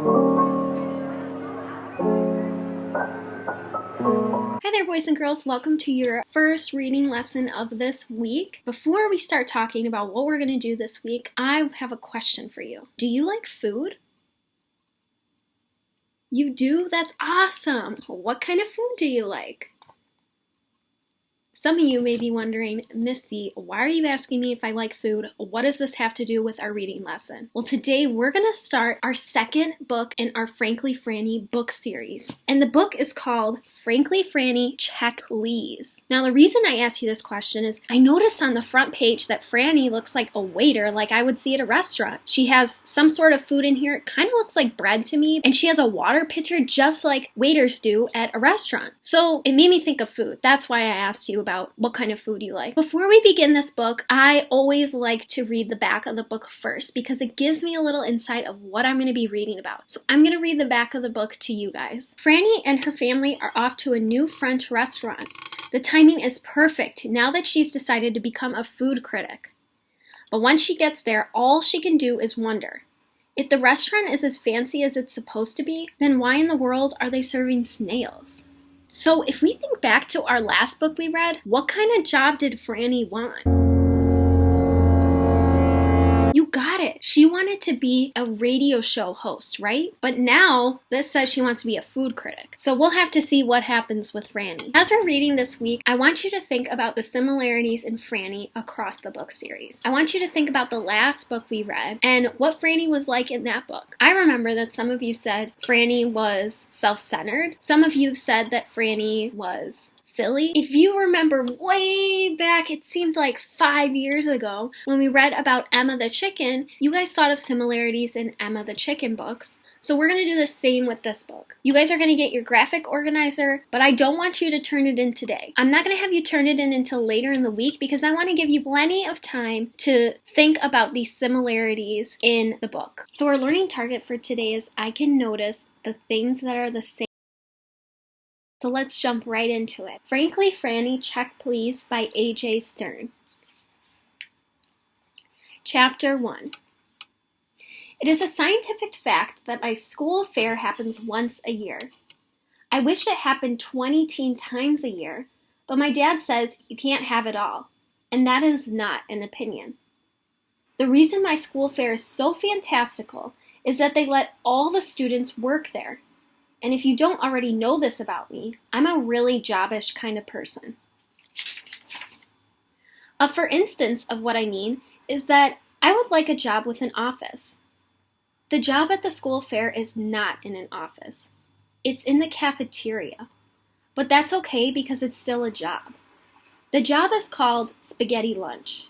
Hi there, boys and girls. Welcome to your first reading lesson of this week. Before we start talking about what we're going to do this week, I have a question for you. Do you like food? You do? That's awesome. What kind of food do you like? Some of you may be wondering, Missy, why are you asking me if I like food? What does this have to do with our reading lesson? Well, today we're going to start our second book in our Frankly Franny book series. And the book is called Frankly Franny, Check Please. Now, the reason I asked you this question is I noticed on the front page that Franny looks like a waiter, like I would see at a restaurant. She has some sort of food in here. It kind of looks like bread to me. And she has a water pitcher just like waiters do at a restaurant. So it made me think of food. That's why I asked you about what kind of food you like. Before we begin this book, I always like to read the back of the book first because it gives me a little insight of what I'm going to be reading about. So I'm going to read the back of the book to you guys. Franny and her family are off to a new French restaurant. The timing is perfect now that she's decided to become a food critic. But once she gets there, all she can do is wonder. If the restaurant is as fancy as it's supposed to be, then why in the world are they serving snails? So if we think back to our last book we read, what kind of job did Franny want? You got it. She wanted to be a radio show host, right? But now this says she wants to be a food critic. So we'll have to see what happens with Franny. As we're reading this week, I want you to think about the similarities in Franny across the book series. I want you to think about the last book we read and what Franny was like in that book. I remember that some of you said Franny was self-centered. Some of you said that Franny was silly. If you remember way back, it seemed like 5 years ago, when we read about Emma the chicken, you guys thought of similarities in Emma the chicken books. So we're going to do the same with this book. You guys are going to get your graphic organizer, but I don't want you to turn it in today. I'm not going to have you turn it in until later in the week because I want to give you plenty of time to think about these similarities in the book. So our learning target for today is I can notice the things that are the same. So let's jump right into it. Frankly Franny, Check Please by A.J. Stern. Chapter 1. It is a scientific fact that my school fair happens once a year. I wish it happened 20 times a year, but my dad says you can't have it all, and that is not an opinion. The reason my school fair is so fantastical is that they let all the students work there. And if you don't already know this about me, I'm a really jobbish kind of person. For instance of what I mean is that I would like a job with an office. The job at the school fair is not in an office. It's in the cafeteria. But that's okay because it's still a job. The job is called Spaghetti Lunch.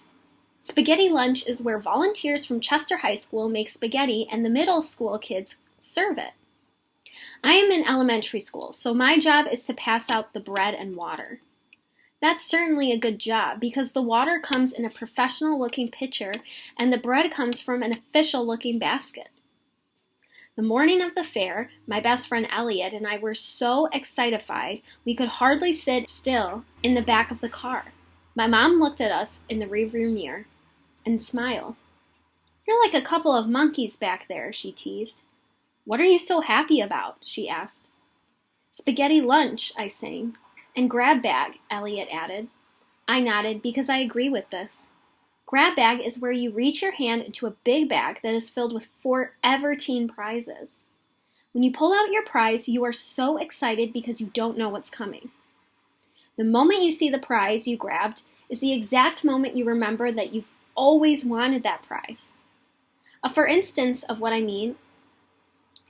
Spaghetti Lunch is where volunteers from Chester High School make spaghetti and the middle school kids serve it. I am in elementary school, so my job is to pass out the bread and water. That's certainly a good job because the water comes in a professional-looking pitcher and the bread comes from an official-looking basket. The morning of the fair, my best friend Elliot and I were so excitified we could hardly sit still in the back of the car. My mom looked at us in the rearview mirror and smiled. "You're like a couple of monkeys back there," she teased. "What are you so happy about?" she asked. "Spaghetti lunch," I sang. "And grab bag," Elliot added. I nodded because I agree with this. Grab bag is where you reach your hand into a big bag that is filled with forever teen prizes. When you pull out your prize, you are so excited because you don't know what's coming. The moment you see the prize you grabbed is the exact moment you remember that you've always wanted that prize. For instance of what I mean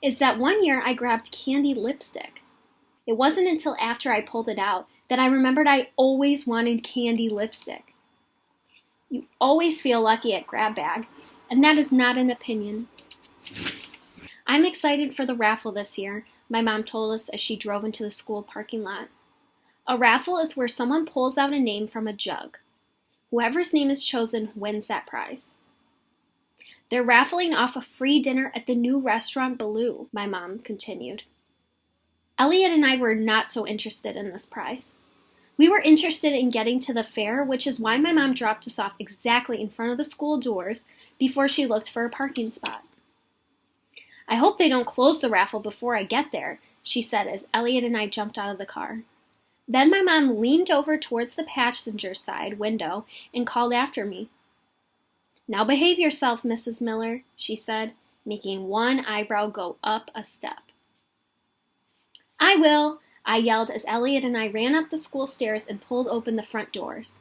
is that one year I grabbed candy lipstick. It wasn't until after I pulled it out that I remembered I always wanted candy lipstick. You always feel lucky at grab bag, and that is not an opinion. I'm excited for the raffle this year, my mom told us as she drove into the school parking lot. A raffle is where someone pulls out a name from a jug. Whoever's name is chosen wins that prize. They're raffling off a free dinner at the new restaurant Baloo, my mom continued. Elliot and I were not so interested in this prize. We were interested in getting to the fair, which is why my mom dropped us off exactly in front of the school doors before she looked for a parking spot. I hope they don't close the raffle before I get there, she said as Elliot and I jumped out of the car. Then my mom leaned over towards the passenger side window and called after me. Now behave yourself, Mrs. Miller, she said, making one eyebrow go up a step. I will, I yelled as Elliot and I ran up the school stairs and pulled open the front doors.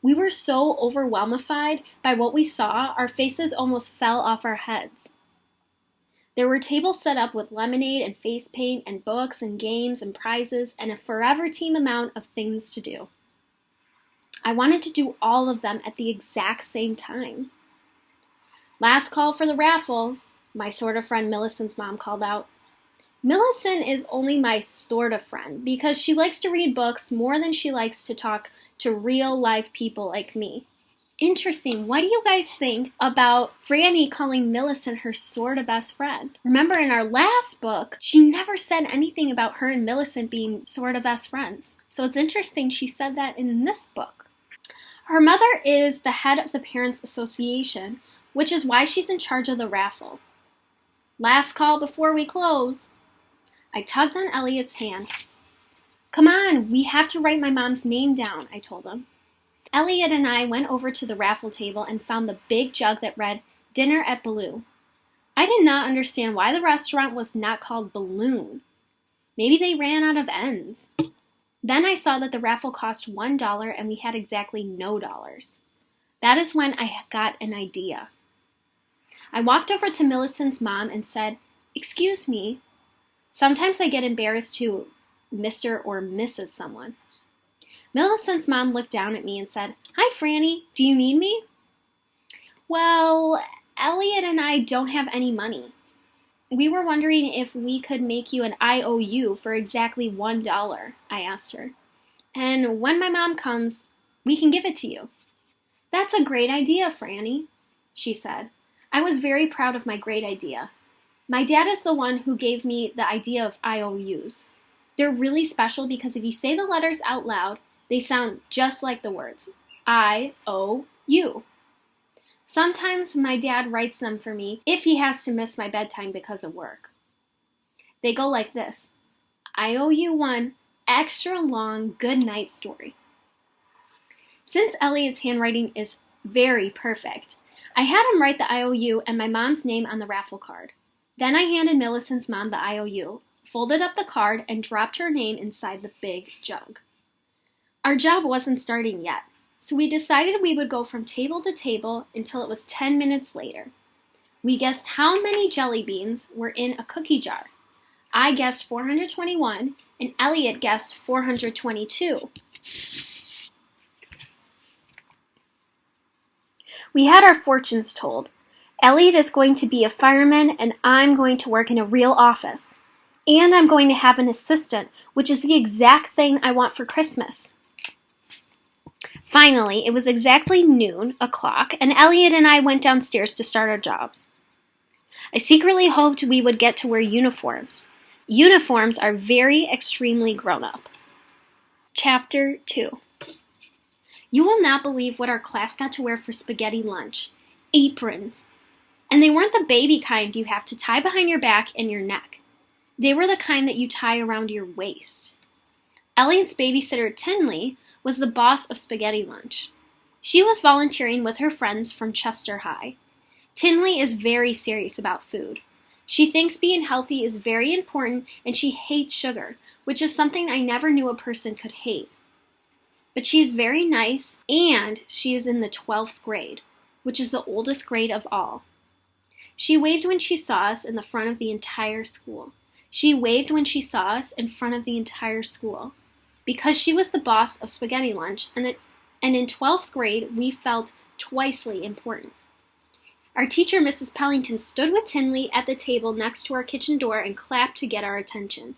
We were so overwhelmified by what we saw, our faces almost fell off our heads. There were tables set up with lemonade and face paint and books and games and prizes and a forever team amount of things to do. I wanted to do all of them at the exact same time. Last call for the raffle, my sort of friend Millicent's mom called out. Millicent is only my sort of friend because she likes to read books more than she likes to talk to real live people like me. Interesting. What do you guys think about Franny calling Millicent her sort of best friend? Remember in our last book, she never said anything about her and Millicent being sort of best friends. So it's interesting she said that in this book. Her mother is the head of the Parents Association, which is why she's in charge of the raffle. Last call before we close. I tugged on Elliot's hand. Come on, we have to write my mom's name down, I told him. Elliot and I went over to the raffle table and found the big jug that read, Dinner at Baloo. I did not understand why the restaurant was not called Balloon. Maybe they ran out of ends. Then I saw that the raffle cost $1 and we had exactly no dollars. That is when I got an idea. I walked over to Millicent's mom and said, Excuse me. Sometimes I get embarrassed to Mr. or Mrs. someone. Millicent's mom looked down at me and said, Hi, Franny, do you need me? Well, Elliot and I don't have any money. We were wondering if we could make you an IOU for exactly $1, I asked her. And when my mom comes, we can give it to you. That's a great idea, Franny, she said. I was very proud of my great idea. My dad is the one who gave me the idea of IOUs. They're really special because if you say the letters out loud, they sound just like the words, I-O-U. Sometimes my dad writes them for me if he has to miss my bedtime because of work. They go like this, I owe you one extra long good night story. Since Elliot's handwriting is very perfect, I had him write the IOU and my mom's name on the raffle card. Then I handed Millicent's mom the IOU, folded up the card, and dropped her name inside the big jug. Our job wasn't starting yet, so we decided we would go from table to table until it was 10 minutes later. We guessed how many jelly beans were in a cookie jar. I guessed 421, and Elliot guessed 422. We had our fortunes told. Elliot is going to be a fireman, and I'm going to work in a real office. And I'm going to have an assistant, which is the exact thing I want for Christmas. Finally, it was exactly noon o'clock, and Elliot and I went downstairs to start our jobs. I secretly hoped we would get to wear uniforms. Uniforms are very extremely grown-up. Chapter 2. You will not believe what our class got to wear for spaghetti lunch. Aprons. And they weren't the baby kind you have to tie behind your back and your neck. They were the kind that you tie around your waist. Elliot's babysitter, Tinley, was the boss of spaghetti lunch. She was volunteering with her friends from Chester High. Tinley is very serious about food. She thinks being healthy is very important and she hates sugar, which is something I never knew a person could hate. But she is very nice and she is in the 12th grade, which is the oldest grade of all. She waved when she saw us in the front of the entire school. She waved when she saw us in front of the entire school. Because she was the boss of spaghetti lunch, and in 12th grade, we felt twicely important. Our teacher, Mrs. Pellington, stood with Tinley at the table next to our kitchen door and clapped to get our attention.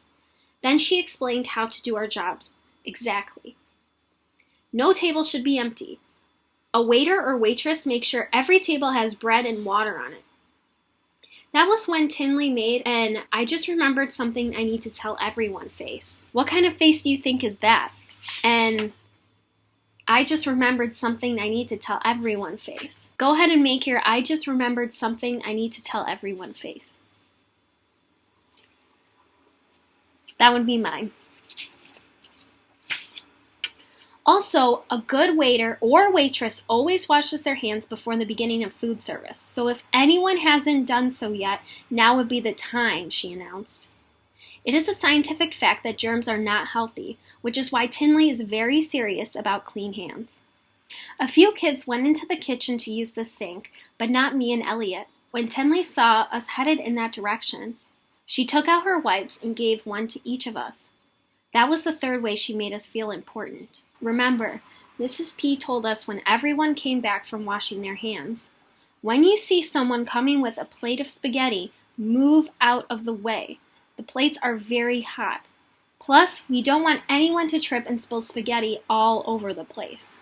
Then she explained how to do our jobs. Exactly. No table should be empty. A waiter or waitress makes sure every table has bread and water on it. That was when Tinley made an I just remembered something I need to tell everyone face. What kind of face do you think is that? And I just remembered something I need to tell everyone face. Go ahead and make your I just remembered something I need to tell everyone face. That would be mine. Also, a good waiter or waitress always washes their hands before the beginning of food service. So if anyone hasn't done so yet, now would be the time, she announced. It is a scientific fact that germs are not healthy, which is why Tinley is very serious about clean hands. A few kids went into the kitchen to use the sink, but not me and Elliot. When Tinley saw us headed in that direction, she took out her wipes and gave one to each of us. That was the third way she made us feel important. Remember, Mrs. P told us when everyone came back from washing their hands, when you see someone coming with a plate of spaghetti, move out of the way. The plates are very hot. Plus, we don't want anyone to trip and spill spaghetti all over the place.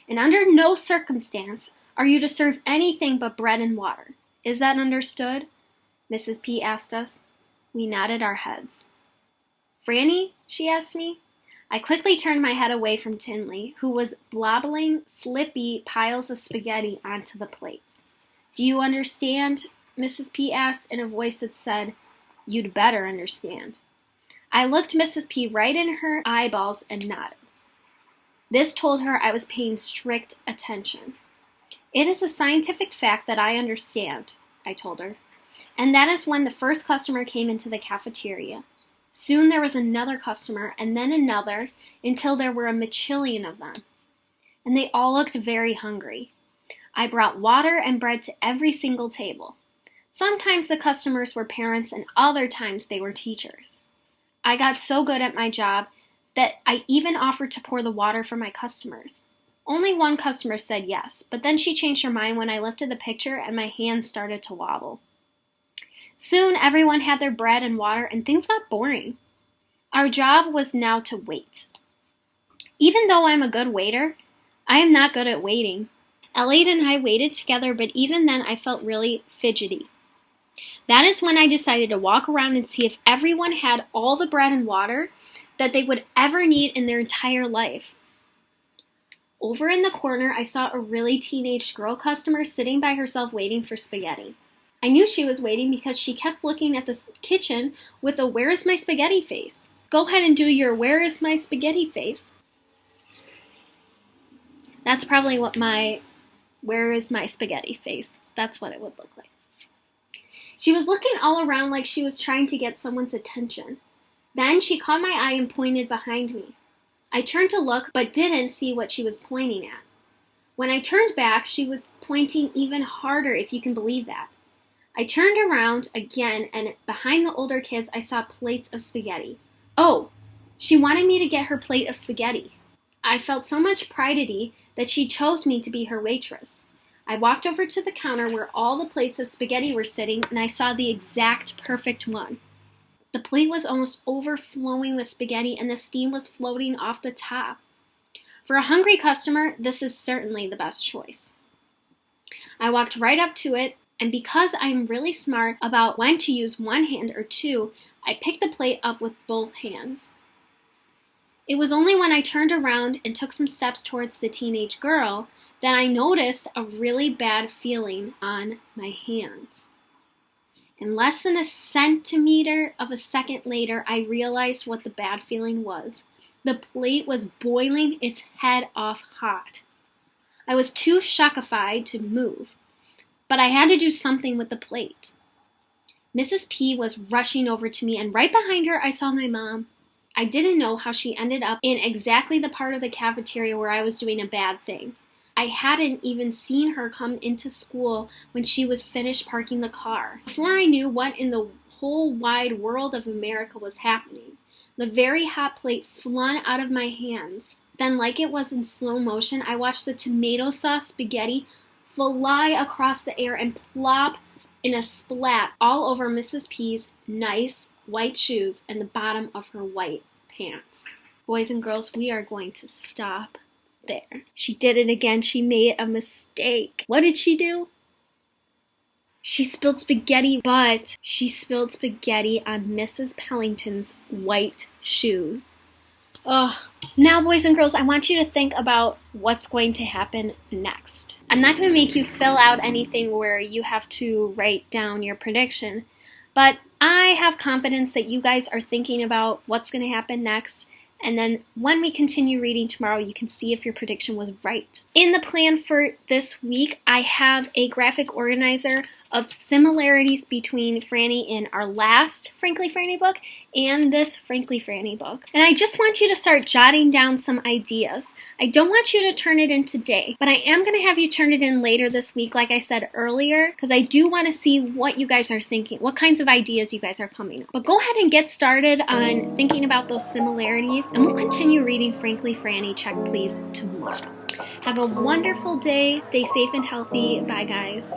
And under no circumstance are you to serve anything but bread and water. Is that understood? Mrs. P asked us. We nodded our heads. Franny? She asked me. I quickly turned my head away from Tinley, who was blobbling slippy piles of spaghetti onto the plates. Do you understand? Mrs. P asked in a voice that said, You'd better understand. I looked Mrs. P right in her eyeballs and nodded. This told her I was paying strict attention. It is a scientific fact that I understand, I told her. And that is when the first customer came into the cafeteria. Soon there was another customer, and then another, until there were a bajillion of them. And they all looked very hungry. I brought water and bread to every single table. Sometimes the customers were parents, and other times they were teachers. I got so good at my job that I even offered to pour the water for my customers. Only one customer said yes, but then she changed her mind when I lifted the pitcher and my hands started to wobble. Soon everyone had their bread and water and things got boring. Our job was now to wait. Even though I'm a good waiter, I am not good at waiting. Elliot and I waited together, but even then I felt really fidgety. That is when I decided to walk around and see if everyone had all the bread and water that they would ever need in their entire life. Over in the corner, I saw a really teenage girl customer sitting by herself waiting for spaghetti. I knew she was waiting because she kept looking at the kitchen with a "Where is my spaghetti" face. Go ahead and do your "Where is my spaghetti" face. That's probably what my "Where is my spaghetti" face, that's what it would look like. She was looking all around like she was trying to get someone's attention. Then she caught my eye and pointed behind me. I turned to look, but didn't see what she was pointing at. When I turned back, she was pointing even harder, if you can believe that. I turned around again, and behind the older kids, I saw plates of spaghetti. Oh, she wanted me to get her plate of spaghetti. I felt so much pridedy that she chose me to be her waitress. I walked over to the counter where all the plates of spaghetti were sitting, and I saw the exact perfect one. The plate was almost overflowing with spaghetti, and the steam was floating off the top. For a hungry customer, this is certainly the best choice. I walked right up to it, and because I'm really smart about when to use one hand or two, I picked the plate up with both hands. It was only when I turned around and took some steps towards the teenage girl that I noticed a really bad feeling on my hands. In less than a centimeter of a second later, I realized what the bad feeling was. The plate was boiling its head off hot. I was too shockified to move, but I had to do something with the plate. Mrs. P was rushing over to me, and right behind her I saw my mom. I didn't know how she ended up in exactly the part of the cafeteria where I was doing a bad thing. I hadn't even seen her come into school when she was finished parking the car. Before I knew what in the whole wide world of America was happening, the very hot plate flung out of my hands. Then, like it was in slow motion, I watched the tomato sauce spaghetti fly across the air and plop in a splat all over Mrs. P's nice white shoes and the bottom of her white pants. Boys and girls, we are going to stop there. She did it again. She made a mistake. What did she do? She spilled spaghetti, but she spilled spaghetti on Mrs. Pellington's white shoes. Ugh. Now, boys and girls, I want you to think about what's going to happen next. I'm not going to make you fill out anything where you have to write down your prediction, But I have confidence that you guys are thinking about what's going to happen next. And then when we continue reading tomorrow, you can see if your prediction was right. In the plan for this week, I have a graphic organizer of similarities between Franny in our last Frankly Franny book and this Frankly Franny book. And I just want you to start jotting down some ideas. I don't want you to turn it in today, but I am going to have you turn it in later this week, like I said earlier, because I do want to see what you guys are thinking, what kinds of ideas you guys are coming up. But go ahead and get started on thinking about those similarities, and we'll continue reading Frankly Franny, Check Please, tomorrow. Have a wonderful day. Stay safe and healthy. Bye, guys.